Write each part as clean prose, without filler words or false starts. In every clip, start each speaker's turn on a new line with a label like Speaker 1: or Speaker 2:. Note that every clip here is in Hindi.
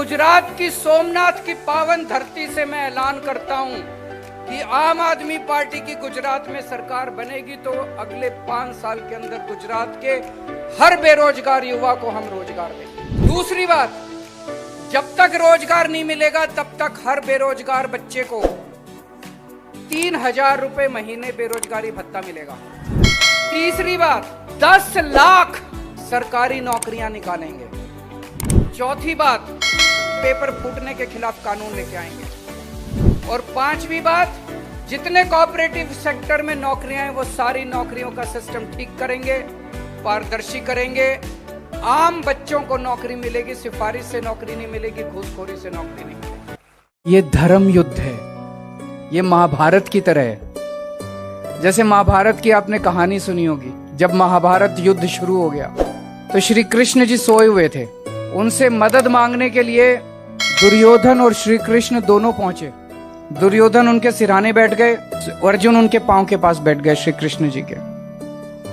Speaker 1: गुजरात की सोमनाथ की पावन धरती से मैं ऐलान करता हूं कि आम आदमी पार्टी की गुजरात में सरकार बनेगी तो अगले 5 साल के अंदर गुजरात के हर बेरोजगार युवा को हम रोजगार देंगे। दूसरी बात, जब तक रोजगार नहीं मिलेगा तब तक हर बेरोजगार बच्चे को 3,000 रुपए महीने बेरोजगारी भत्ता मिलेगा। तीसरी बात, 10 लाख सरकारी नौकरियां निकालेंगे। चौथी बात, पेपर फूटने के खिलाफ कानून लेके आएंगे। और पांचवी बात, जितने कोऑपरेटिव सेक्टर में नौकरियां हैं वो सारी नौकरियों का सिस्टम ठीक करेंगे, पारदर्शी करेंगे। आम बच्चों को नौकरी मिलेगी, सिफारिश से नौकरी नहीं मिलेगी, घूसखोरी से नौकरी नहीं मिलेगी। ये धर्म युद्ध है, ये महाभारत की तरह है। जैसे महाभारत की आपने कहानी सुनी होगी, जब महाभारत युद्ध शुरू हो गया तो श्री कृष्ण जी सोए हुए थे। उनसे मदद मांगने के लिए दुर्योधन और श्री कृष्ण दोनों पहुंचे। दुर्योधन उनके सिरहाने बैठ गए, अर्जुन उनके पांव के पास बैठ गए श्री कृष्ण जी के।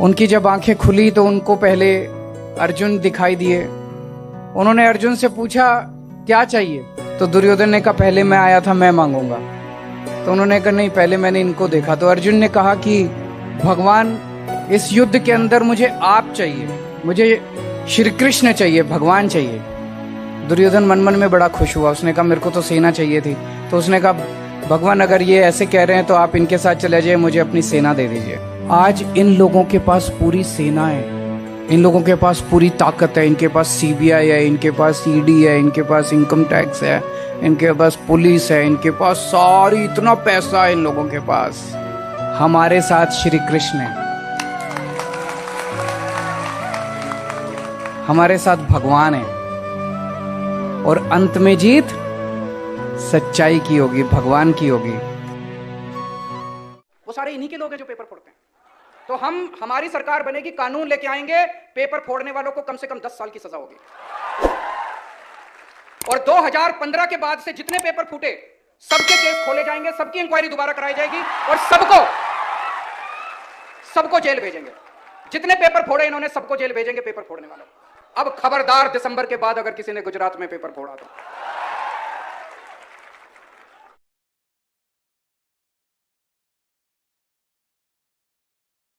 Speaker 1: उनकी जब आंखें खुली तो उनको पहले अर्जुन दिखाई दिए। उन्होंने अर्जुन से पूछा क्या चाहिए, तो दुर्योधन ने कहा पहले मैं आया था, मैं मांगूंगा। तो उन्होंने कहा नहीं, पहले मैंने इनको देखा। तो अर्जुन ने कहा कि भगवान, इस युद्ध के अंदर मुझे आप चाहिए, मुझे श्री कृष्ण चाहिए, भगवान चाहिए। दुर्योधन मन मन में बड़ा खुश हुआ। उसने कहा मेरे को तो सेना चाहिए थी। तो उसने कहा भगवान अगर ये ऐसे कह रहे हैं तो आप इनके साथ चले जाइए, मुझे अपनी सेना दे दीजिए। आज इन लोगों के पास पूरी सेना है, इन लोगों के पास पूरी ताकत है। इनके पास सीबीआई है, इनके पास ईडी है, इनके पास इनकम टैक्स है, इनके पास पुलिस है, इनके पास सारी इतना पैसा है इन लोगों के पास। हमारे साथ श्री कृष्ण है, हमारे साथ भगवान है। और अंत में जीत सच्चाई की होगी, भगवान की होगी। वो सारे इन्हीं के लोग हैं जो पेपर फोड़ते हैं। तो हमारी सरकार बनेगी, कानून लेके आएंगे, पेपर फोड़ने वालों को कम से कम 10 साल की सजा होगी। और 2015 के बाद से जितने पेपर फूटे सबके केस खोले जाएंगे, सबकी इंक्वायरी दोबारा कराई जाएगी और सबको जेल भेजेंगे। जितने पेपर फोड़े इन्होंने सबको जेल भेजेंगे, पेपर फोड़ने वालों। अब खबरदार, दिसंबर के बाद अगर किसी ने गुजरात में पेपर फोड़ा तो